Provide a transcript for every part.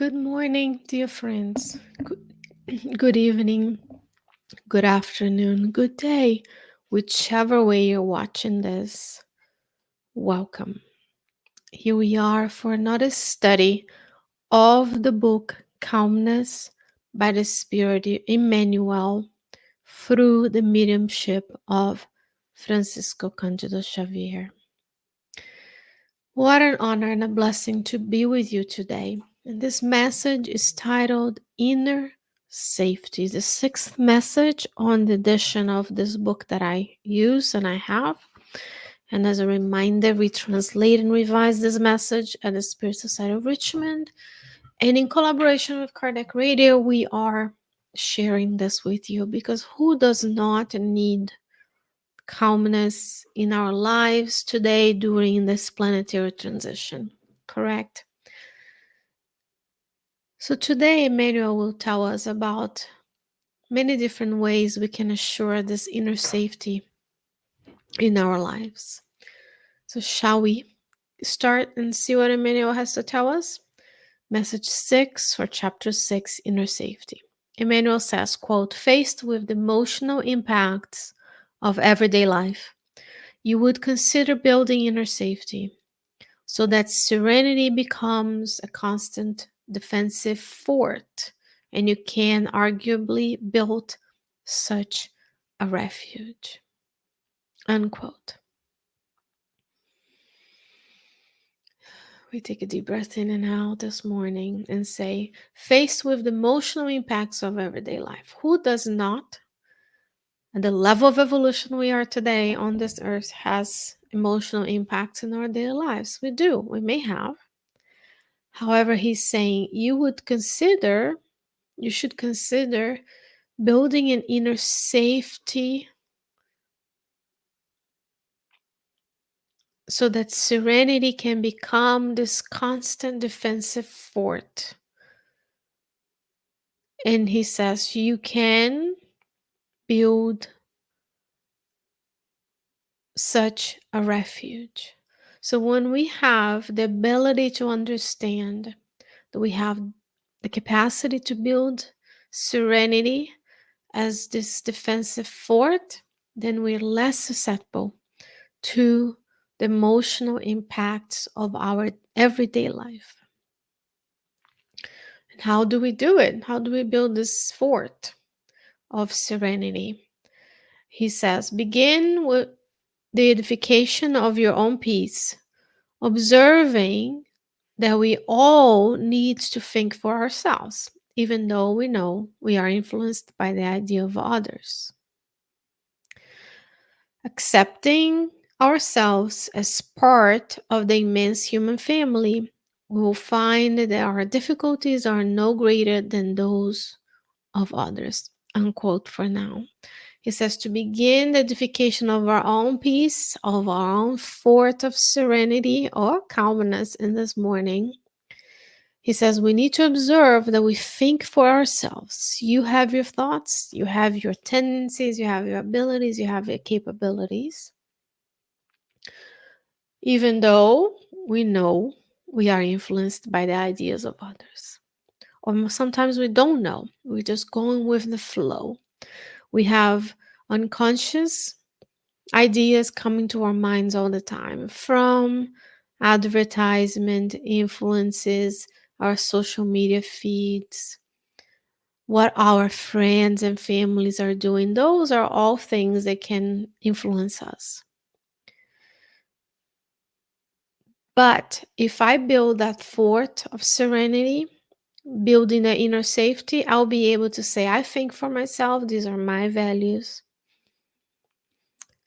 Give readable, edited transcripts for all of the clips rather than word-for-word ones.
Good morning, dear friends. Good evening, good afternoon, good day, whichever way you're watching this. Welcome. Here we are for another study of the book Calmness by the Spirit Emmanuel through the mediumship of Francisco Candido Xavier. What an honor and a blessing to be with you today. And this message is titled Inner Safety, the sixth message on the edition of this book that I use and I have. And as a reminder, we translate and revise this message at the Spirit Society of Richmond. And in collaboration with Kardec Radio, we are sharing this with you because who does not need calmness in our lives today during this planetary transition, correct? So today, Emmanuel will tell us about many different ways we can assure this inner safety in our lives. So shall we start and see what Emmanuel has to tell us? Message 6 for chapter 6, Inner Safety. Emmanuel says, quote, faced with the emotional impacts of everyday life, you would consider building inner safety so that serenity becomes a constant defensive fort, and you can arguably build such a refuge. Unquote. We take a deep breath in and out this morning and say, faced with the emotional impacts of everyday life, who does not? At the level of evolution we are today on this earth has emotional impacts in our daily lives. We do. We may have. However, he's saying you should consider building an inner safety so that serenity can become this constant defensive fort. And he says you can build such a refuge. So when we have the ability to understand that we have the capacity to build serenity as this defensive fort, then we're less susceptible to the emotional impacts of our everyday life. And how do we do it? How do we build this fort of serenity? He says, begin with the edification of your own peace, observing that we all need to think for ourselves, even though we know we are influenced by the idea of others. Accepting ourselves as part of the immense human family, we will find that our difficulties are no greater than those of others. Unquote for now. He says to begin the edification of our own peace, of our own fort of serenity or calmness in this morning. He says we need to observe that we think for ourselves. You have your thoughts, you have your tendencies, you have your abilities, you have your capabilities. Even though we know we are influenced by the ideas of others. Or sometimes we don't know. We're just going with the flow. We have unconscious ideas coming to our minds all the time from advertisement, influences, our social media feeds, what our friends and families are doing. Those are all things that can influence us. But if I build that fort of serenity, building the inner safety, I'll be able to say, I think for myself, these are my values.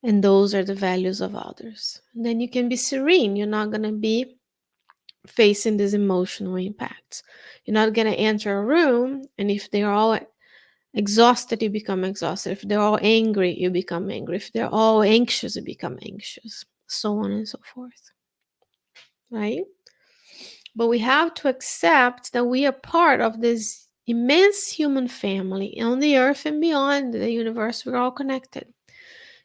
And those are the values of others. And then you can be serene. You're not going to be facing these emotional impacts. You're not going to enter a room, and if they're all exhausted, you become exhausted. If they're all angry, you become angry. If they're all anxious, you become anxious. So on and so forth. Right? But we have to accept that we are part of this immense human family on the earth and beyond the universe. We're all connected.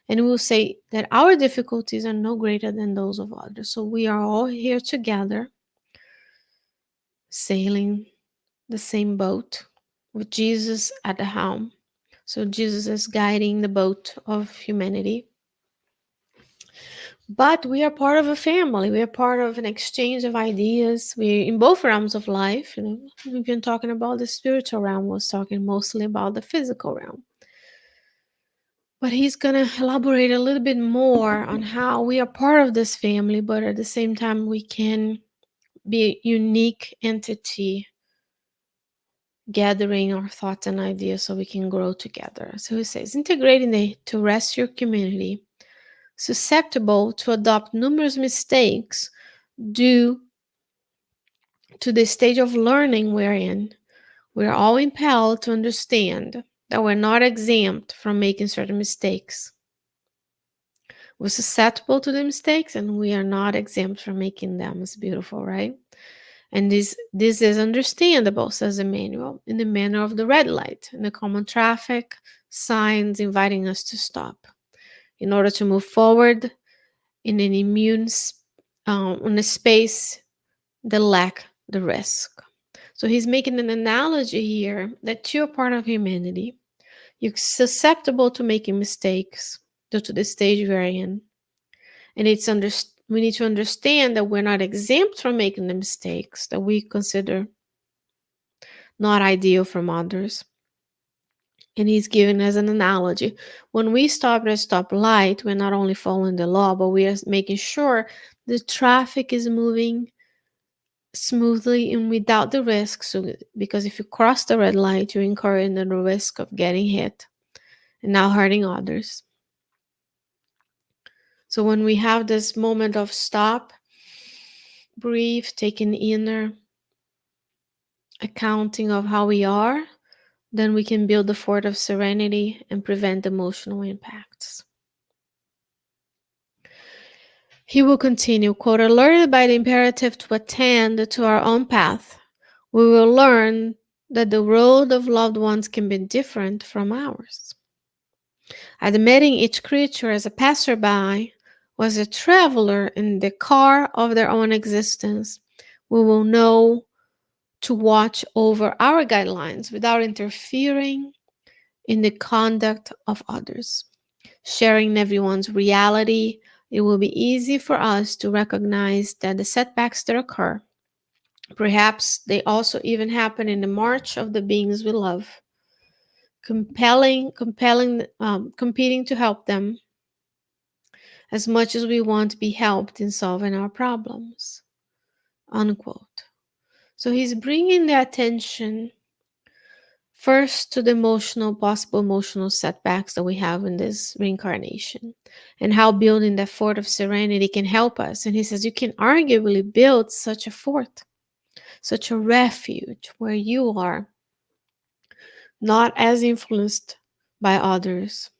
And we will say that our difficulties are no greater than those of others. So we are all here together, sailing the same boat with Jesus at the helm. So Jesus is guiding the boat of humanity. But we are part of a family. We are part of an exchange of ideas. We in both realms of life. We've been talking about the spiritual realm. Was talking mostly about the physical realm. But he's gonna elaborate a little bit more on how we are part of this family, but at the same time we can be a unique entity gathering our thoughts and ideas so we can grow together. So he says, integrating the terrestrial community susceptible to adopt numerous mistakes due to the stage of learning we're in, we're all impelled to understand that we're not exempt from making certain mistakes. We're susceptible to the mistakes and we are not exempt from making them. It's beautiful, right? And this is understandable, says Emmanuel, in the manner of the red light, in the common traffic, signs inviting us to stop. In order to move forward in an in a space that lack the risk. So he's making an analogy here that you're part of humanity. You're susceptible to making mistakes due to the stage we're in. And we need to understand that we're not exempt from making the mistakes that we consider not ideal from others. And he's giving us an analogy. When we stop at a stoplight, we're not only following the law, but we are making sure the traffic is moving smoothly and without the risk. So, because if you cross the red light, you're incurring the risk of getting hit and now hurting others. So when we have this moment of stop, breathe, take an inner accounting of how we are, then we can build the fort of serenity and prevent emotional impacts. He will continue, quote, alerted by the imperative to attend to our own path, we will learn that the road of loved ones can be different from ours. Admitting each creature as a passerby was a traveler in the car of their own existence, we will know to watch over our guidelines without interfering in the conduct of others. Sharing everyone's reality, it will be easy for us to recognize that the setbacks that occur, perhaps they also even happen in the march of the beings we love, competing to help them as much as we want to be helped in solving our problems. Unquote. So he's bringing the attention first to the possible emotional setbacks that we have in this reincarnation and how building that fort of serenity can help us. And he says you can arguably build such a fort, such a refuge where you are not as influenced by others.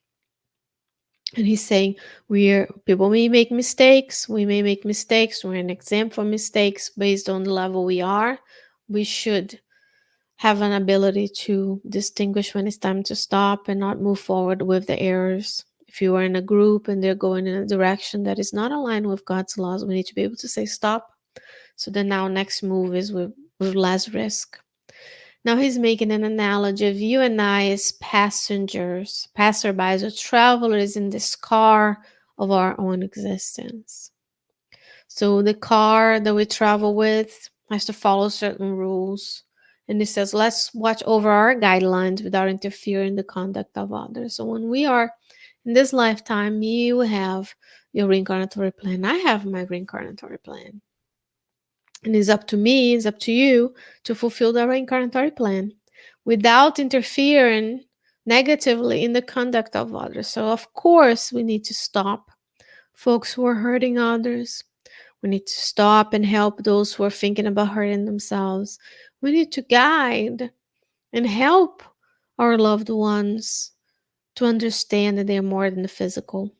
And he's saying people may make mistakes, we may make mistakes, we're an exempt from mistakes based on the level we are. We should have an ability to distinguish when it's time to stop and not move forward with the errors. If you are in a group and they're going in a direction that is not aligned with God's laws, we need to be able to say stop. So then our next move is with less risk. Now he's making an analogy of you and I as passengers, passerbys, or travelers in this car of our own existence. So the car that we travel with has to follow certain rules. And it says, let's watch over our guidelines without interfering in the conduct of others. So when we are in this lifetime, you have your reincarnatory plan. I have my reincarnatory plan. And it's up to me, it's up to you to fulfill the reincarnatory plan without interfering negatively in the conduct of others. So, of course, we need to stop folks who are hurting others. We need to stop and help those who are thinking about hurting themselves. We need to guide and help our loved ones to understand that they are more than the physical,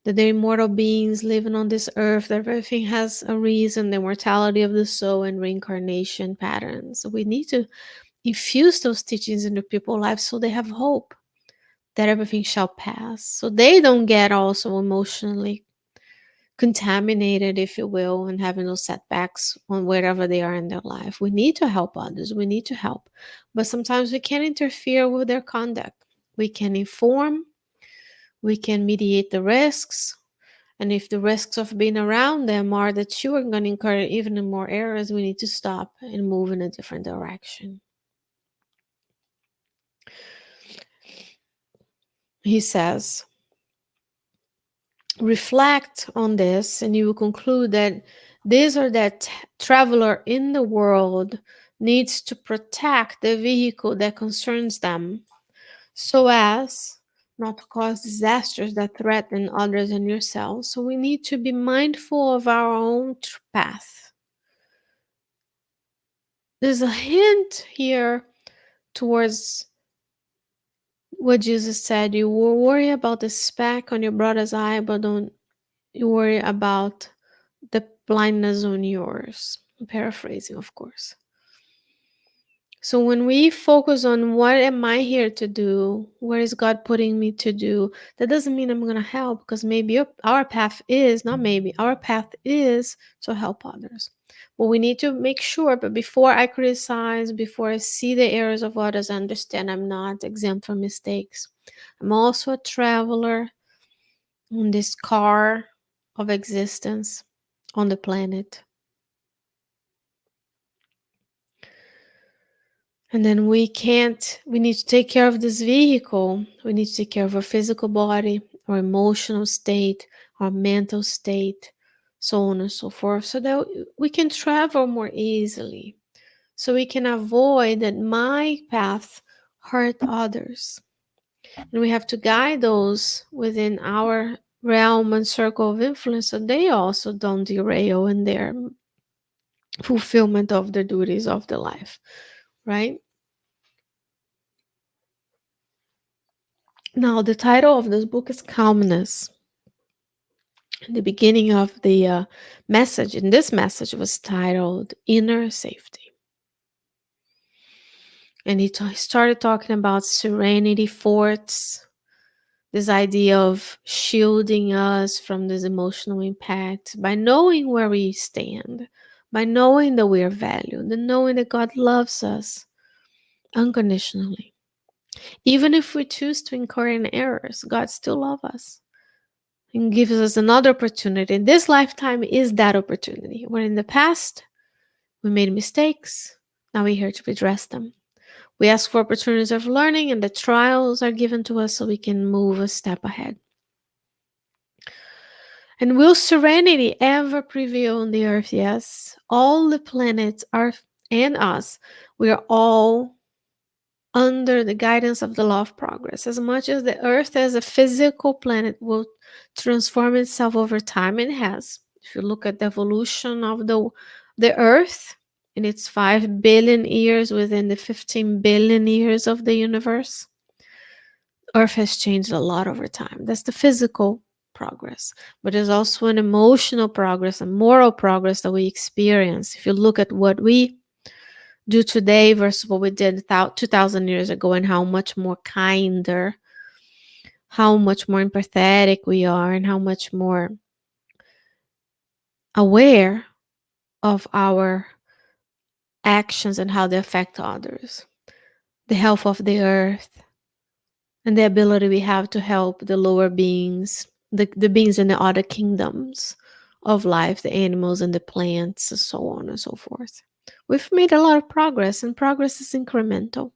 that they're immortal beings living on this earth, that everything has a reason, the mortality of the soul and reincarnation patterns. So we need to infuse those teachings into people's lives so they have hope that everything shall pass. So they don't get also emotionally contaminated, if you will, and having those setbacks on wherever they are in their life. We need to help others. We need to help. But sometimes we can't interfere with their conduct. We can inform, we can mediate the risks. And if the risks of being around them are that you are going to incur even more errors, we need to stop and move in a different direction. He says, reflect on this, and you will conclude that this or that traveler in the world needs to protect the vehicle that concerns them so as not to cause disasters that threaten others and yourself. So we need to be mindful of our own path. There's a hint here towards what Jesus said. You will worry about the speck on your brother's eye, but don't you worry about the blindness on yours. I'm paraphrasing, of course. So when we focus on what am I here to do, where is God putting me to do, that doesn't mean I'm going to help, because maybe our path is, not maybe, our path is to help others. But we need to make sure, but before I criticize, before I see the errors of others, I understand I'm not exempt from mistakes. I'm also a traveler on this car of existence on the planet. And then we need to take care of this vehicle. We need to take care of our physical body, our emotional state, our mental state, so on and so forth, so that we can travel more easily, so we can avoid that my path hurt others. And we have to guide those within our realm and circle of influence so they also don't derail in their fulfillment of the duties of the life, right? Now, the title of this book is Calmness. The beginning of the message, in this message, was titled Inner Safety. And he started talking about serenity forts, this idea of shielding us from this emotional impact by knowing where we stand, by knowing that we are valued, and knowing that God loves us unconditionally. Even if we choose to incur in errors, God still loves us and gives us another opportunity. And this lifetime is that opportunity. Where in the past, we made mistakes. Now we're here to redress them. We ask for opportunities of learning, and the trials are given to us so we can move a step ahead. And will serenity ever prevail on the earth? Yes. All the planets are, and us, we are all under the guidance of the law of progress. As much as the earth as a physical planet will transform itself over time, and has. If you look at the evolution of the earth in its 5 billion years within the 15 billion years of the universe, earth has changed a lot over time. That's the physical progress. But there's also an emotional progress and moral progress that we experience. If you look at what we do today versus what we did 2,000 years ago, and how much more kinder, how much more empathetic we are, and how much more aware of our actions and how they affect others, the health of the earth, and the ability we have to help the lower beings, the beings in the other kingdoms of life, the animals and the plants, and so on and so forth. We've made a lot of progress, and progress is incremental.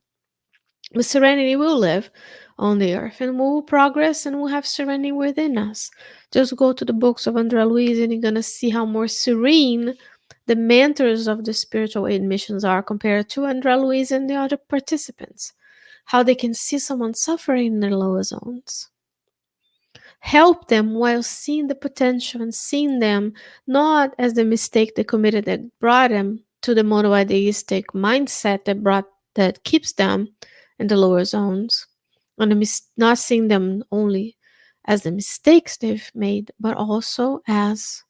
With serenity, we'll live on the earth, and we'll progress, and we'll have serenity within us. Just go to the books of Andrea Luiz, and you're going to see how more serene the mentors of the spiritual aid missions are compared to Andrea Luiz and the other participants. How they can see someone suffering in their lower zones, help them while seeing the potential and seeing them not as the mistake they committed that brought them to the monotheistic mindset that keeps them in the lower zones, and not seeing them only as the mistakes they've made, but also as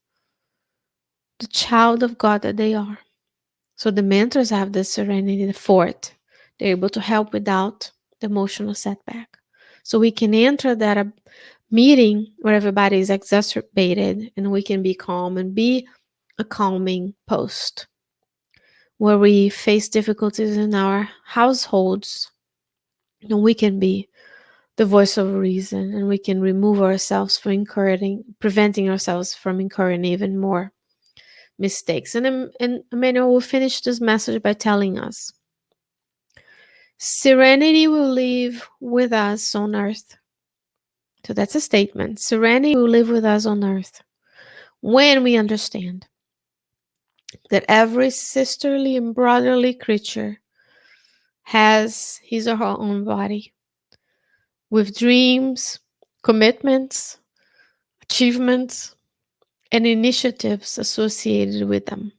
the child of God that they are. So the mentors have the serenity, the fort. They're able to help without the emotional setback. So we can enter that meeting where everybody is exacerbated and we can be calm and be a calming post where we face difficulties in our households and we can be the voice of reason and we can remove ourselves from preventing ourselves from incurring even more mistakes. And Emmanuel will finish this message by telling us serenity will live with us on earth. So that's a statement. Serenity will live with us on earth when we understand that every sisterly and brotherly creature has his or her own body with dreams, commitments, achievements, and initiatives associated with them.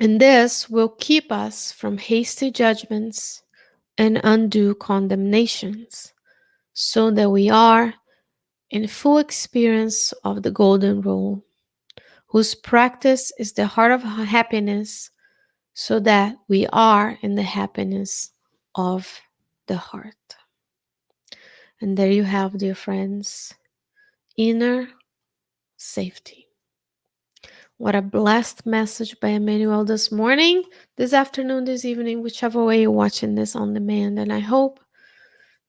And this will keep us from hasty judgments and undue condemnations, so that we are in full experience of the golden rule, whose practice is the heart of happiness, so that we are in the happiness of the heart. And there you have, dear friends, inner safety. What a blessed message by Emmanuel this morning, this afternoon, this evening, whichever way you're watching this on demand. And I hope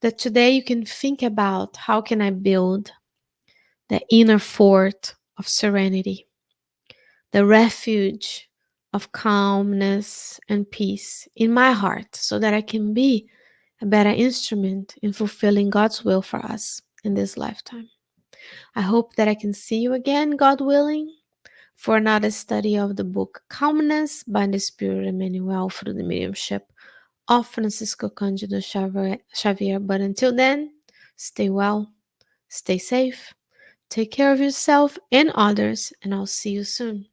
that today you can think about how can I build the inner fort of serenity, the refuge of calmness and peace in my heart, so that I can be a better instrument in fulfilling God's will for us in this lifetime. I hope that I can see you again, God willing, for another study of the book Calmness by the Spirit Emmanuel through the mediumship of Francisco Candido Xavier. But until then, stay well, stay safe, take care of yourself and others, and I'll see you soon.